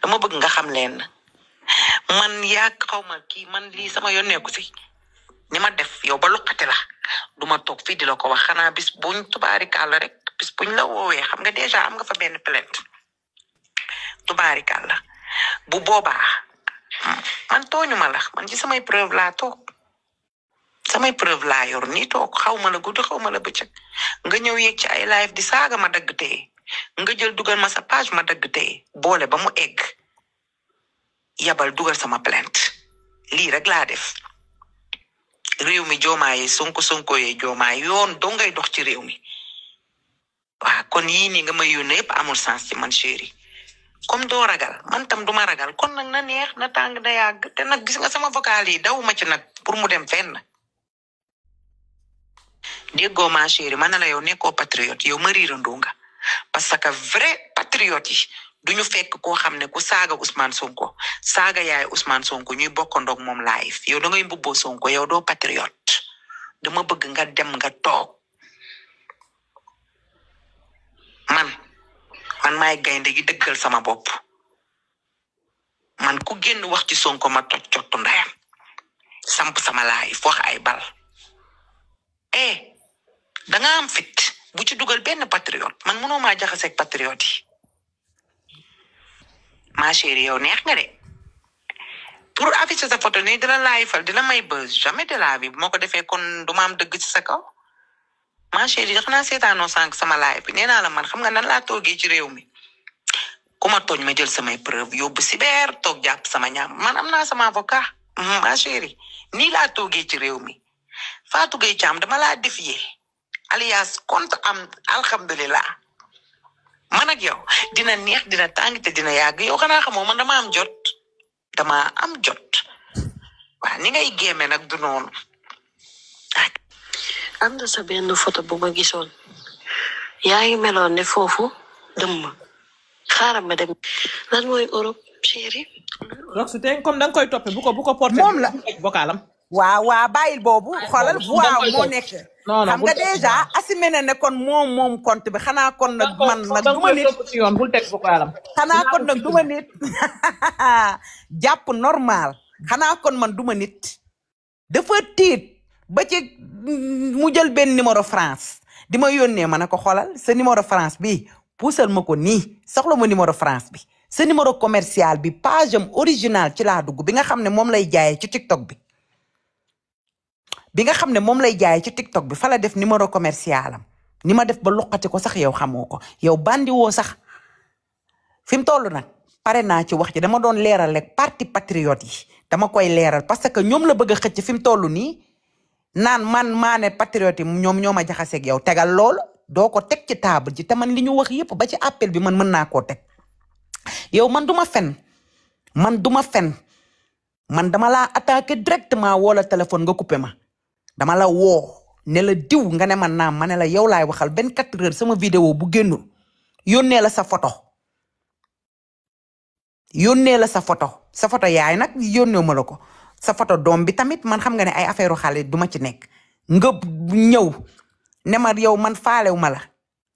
dama bëgg nga xam leen man yaa xawma kii man lii sama yoon nekku si ni ma def yow ba loqate la duma toog fii di la ko wax xanaa bis buñ tubaarikàlla rek bis buñ la woowee xam nga déjà am nga fa benn plainte tubaarikàlla bu boobaa man tooñu ma la man ci samay preuve laa toog samay preuve laa yor nii toog xaw ma la guddi xaw ma la bëccëg nga ñëw yéeg ci ay live di saaga ma dagg tey nga jël dugal ma sa page ma dagg tey boole ba mu egg yabal dugal sama plainte lii rek laa def réew mi joomaaye sonko yee joomaay yoon doo ngay dox ci réew mi waaw kon yii nii nga may yónnee yëpp amul sens ci man chéri comme doo ragal man tam duma ragal kon nag na neex na tàng na yàgg te nag gis nga sama vocal yi daw ma ci nag pour mu dem fenn déggoo ma chéri man na la yow nekkoo patriote yow ma riirandoo nga parce que vrai patriote yi duñu fekk koo xam ne ku saaga Ousmane Sonko saaga yaay Ousmane Sonko ñuy bokkandoog moom live yow da ngay mbubboo Sonko yow doo patriote dama bëgg nga dem nga toog man maay gaynde gi dëggal sama bopp man ku génn wax ci Sonko ma toj cottu ndayam samp sama live wax ay bal danga am fit bu ci dugal benn patriote man mënoo maa jaxaseeg patriote yi ma chérie yow neex nga de pour afficher sa photo nii dina laay fal dina may buzz jamais de la vie bu ma ko defee kon du ma am dëgg ci sa kaw ma chérie xanaa seetaanoo sànq sama live bi nee naa la man xam nga nan laa toogee ci réew mi ku ma tooñ ma jël samay preuve yóbbu cyber toog jàpp sama ñaam man am naa sama avocat ma chérie nii laa toogee ci réew mi Fatou Gueye Thiam dama laa défier alias compte am alhamdulilah man ak yow dina neex dina tàng te dina yàgg yow xanaa xamoo man dama am jot waaw ni ngay géeme nag du noonu. am na sa benn photo bu ma gisoon yaa ngi meloon ne foofu dëmm xaaral ma dem lan mooy Europe chéri. donc su tey comme da nga koy toppee bu ko porté moom la vocalam waaw bàyyil boobu xoolal waaw moo nekk xam nga déjà assumé na ne kon moom compte bi xanaa kon nag man nag duma nit ci yoon bul teg vocalam xanaa kon nag duma nit jàpp normal xanaa kon man duma nit dafa tiit ba ci mu jël benn numéro France di ma yónnee ma ne ko xoolal sa numéro France bi puusal ma ko nii soxla ma numéro France bi sa numéro commercial bi page am original ci laa dugg bi nga xam ne moom lay jaayee ci TikTok bi nga xam ne moom lay jaayee ci TikTok bi fa la def numéro commercial am ni ma def ba loqati ko sax yow xamoo ko yow bandi woo sax fi mu toll nag pare naa ci wax ji dama doon leeral rek parti patriote yi dama koy leeral parce que ñoom la bëgg a xëcc fi mu toll nii naan man maa ne patriote yi ñoom ñoo ma jaxaseeg yow tegal loolu doo ko teg ci table ji te man li ñu wax yëpp ba ci appel bi man mën naa koo teg yow man duma fen man dama laa attaqué directement woo la téléphone nga coupé ma dama la woo ne la diw nga ne man naam ma ne la yow laay waxal 24 heures sama vidéo bu génnul yónnee la sa photo sa photo yaay nag yónnee ma la ko sa photo doom bi tamit man xam nga ne ay affaire xale duma ci nekk nga ñëw ne ma yow man faalew ma la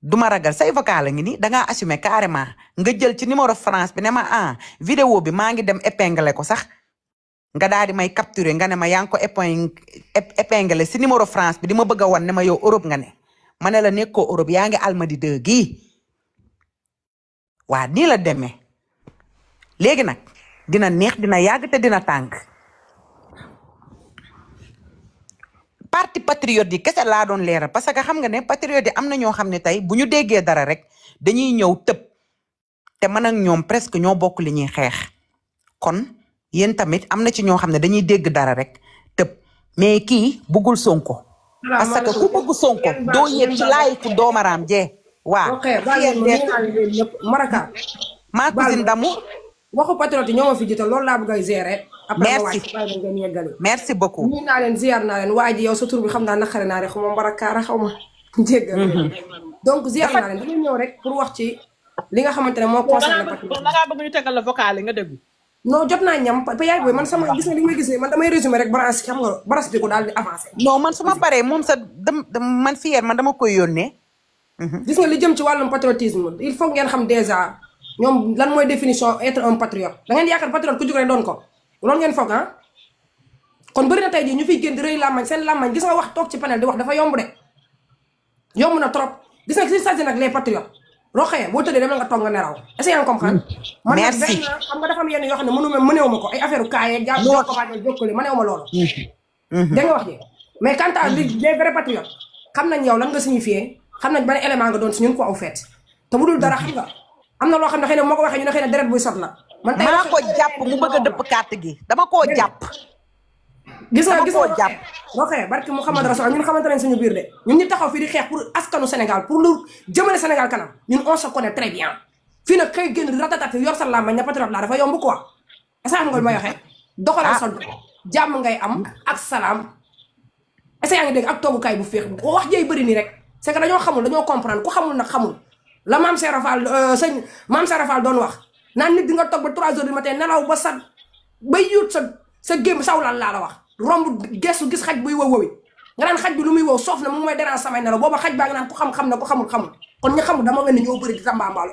duma ragal say vocal la ngi ni dangaa assumer carrément nga jël ci numéro France bi ne ma vidéo bi maa ngi dem épingler ko sax nga daal di may capturer nga ne ma yaa ngi ko épinglé si numéro France bi di ma bëgg a wan ne ma yow Europe nga ne ma ne la nekkoo Europe yaa ngi Almadi 2 gii waa nii la demee léegi nag dina neex dina yàgg te dina tàng parti patriote yi kese laa doon leeral parce que xam nga ne patriote yi am na ñoo xam ne tey bu ñu déggee dara rek dañuy ñëw tëb te man ak ñoom presque ñoo bokk li ñuy xeex kon yéen tamit am na ci ñoo xam ne dañuy dégg dara rek tëb mais kii bëggul Sonko parce que ku bëgg Sonko doo yéeg ci laay fu doomaraam jee waaw Maraka maa cousine damu waxu patriote ñoo ma fi jiital loolu laa bëgg a gérer merci beaucoup ñu naa leen ziar naa leen waa ji yow sa tur bi xam naa naqare naa rek xaw ma Maraka xaw ma jéggal donc ziar naa leen dama ñëw rek pour wax ci li nga xamante ne moo concerné patriote da ngaa bëgg ñu tegal la vocal yi nga déglu non jot naa ñam pa yaay booy man sama gis nga li may gis man damay résumé rek branche xam nga branche di ko daal di avancé non man su ma paree moom sa man fier man dama koy yónnee gis nga li jëm ci wàllum patriotisme il faut ngeen xam déjà ñoom lan mooy définition être un patriote da ngeen yaakaar patriote ku jóg rek doon ko loolu ngeen foog ah kon bëri na tey jii ñu fiy génn di rëy làmmañ seen làmmañ gis nga wax toog ci panel di wax dafa yomb de yomb na trop gis nga si sagi nag les patriotes roxee boo tëddee demal nga toog nga neraw est-ce que yaa ngi comprendre man nag merci xam nga dafa am yenn yoo xam ne mënewu ma ko ay affaire kaaye jàpp ko baaj jokkale mënewu ma loolu da nga wax ji mais quant à les vrais patriotes xam nañ yow lan nga signifié xam nañ ban élément nga doon si ñun ko aw feet te bu dul dara xam nga am na loo xam ne xëy na moo ko waxee ñu ne xëy na deret buy sot la man tey maa ko jàpp mu bëgg a dëpp carte gi dama koo jàpp gis nga koo jàpp roxee barki Mouhamed Rasoul ñun xamante nañ suñu biir de ñun ñu taxaw fii di xeex pour askanu Sénégal pour lu jëmale Sénégal kanam ñun on se connaît très bien fii nag xëy génn ratatat yor sa làmmañ ne patriote laa dafa yomb quoi est-ce que xam nga lu may waxee doxalal sa jàmm ngay am ak salaam est-ce que yaa ngi dégg ak toogukaay bu féex wax jëy bëri nii rek c'est que dañoo xamul dañoo comprendre ku xamul nag xamul la maam Serap Fall sëñ maam Serap Fall doon wax naan nit di nga toog ba 3 heures du matin nelaw ba sa bay yuut sa gémm sawlal laa la wax romb gestu gis xaj buy wow wowi nga naan xaj bi lu muy wow soof na mu may dérange samay nelaw booba xaj baa nga naan ku xam na ku xamul kon ñu xamul dama nga ne ñoo bëri di tambaambaalu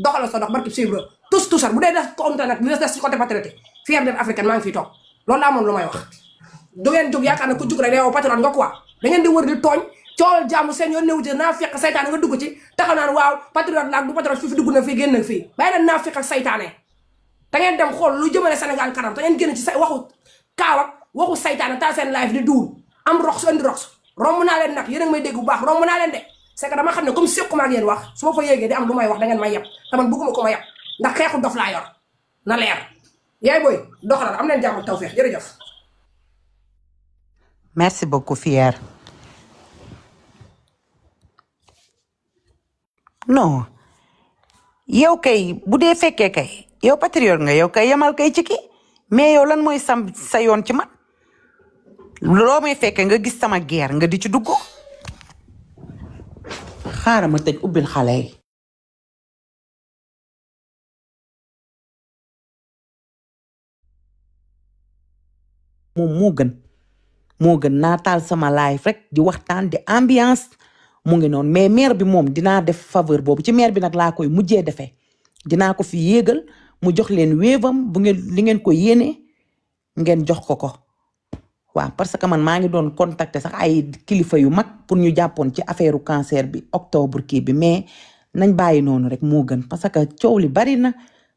doxala sa dox barki Sibra tusar bu dee def ko omte nag li des ci côté patriote fier d'être africaine maa ngi fiy toog loolu laa amoon lu may wax du ngeen jóg yaakaar ne ku jóg rek yow patriote nga quoi da ngeen di wër di tooñ coowal jàmm seen yoon néew ci naa fekk saytaane nga dugg ci taxaw naan waaw patriote la ak du patriote fi dugg na fii génn na fii bàyyi leen naa fekk ak saytaane da ngeen dem xool lu jëmale Sénégal kanam da ngeen génn ci waxu kaaw ak waxu saytaane taal seen live di duul am rox indi rox romb naa leen nag yéen a ngi may dégg bu baax romb naa leen de c'est que dama xam ne comme séquma ak yéen wax su ma fa yéegee di am lu may wax da ngeen may yeb te man bëgguma ko ma yeb ndax xeexu dof laa yor na leer yaay booy doxalal am leen jàmm tawfeex jërëjëf merci beaucoup Fier non yow kay bu dee fekkee kay yow patriote nga yow kay yamal kay ci ki mais yow lan mooy sa yoon ci man loo may fekkee nga gis sama guerre nga di ci dugg xaaral ma tëj ubbil xale yi moom moo gën naa taal sama live rek di waxtaan di ambiance mu ngi noonu mais maire bi moom dinaa def faveur boobu ci maire bi nag laa koy mujjee defee dinaa ko fi yéegal mu jox leen wéevam bu ngeen li ngeen ko yéene ngeen jox ko waaw parce que man maa ngi doon contacter sax ay kilifa yu mag pour ñu jàppoon ci affaire cancer bi octobre kii bi mais nañ bàyyi noonu rek moo gën parce que coow li bari na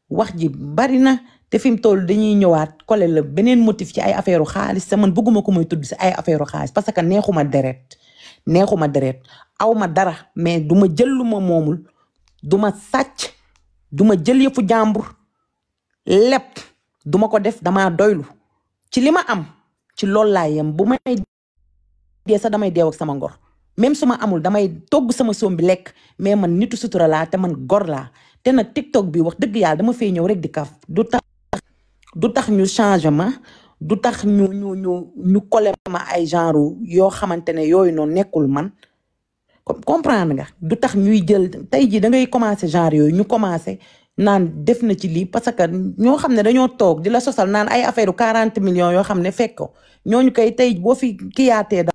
wax ji bari na te fi mu toll dañuy ñëwaat collé la beneen motif ci ay affaire xaalis te man bëgguma ko muy tudd si ay affaire xaalis parce que neexuma deret aw ma dara mais du ma jël lu ma moomul du ma sàcc du ma jël yëfu jàmbur lépp du ma ko def damaa doylu ci li ma am ci loolu laa yem bu may dee sax damay deew ak sama ngor même su ma amul damay togg sama soom bi lekk mais man nitu sutura laa te man gor laa te nag TikTok bi wax dëgg yàlla dama fay ñëw rek di kaf du tax ñu changement du tax ñu collé ma ay genre yoo xamante ne yooyu noonu nekkul man comprendre nga du tax ñuy jël tey jii da ngay commencé genre yooyu ñu commencé naan def na ci lii parce que ñoo xam ne dañoo toog di la sosal naan ay affaire 40 millions yoo xam ne fekk ko ñooñu koy tey boo fi kiyaatee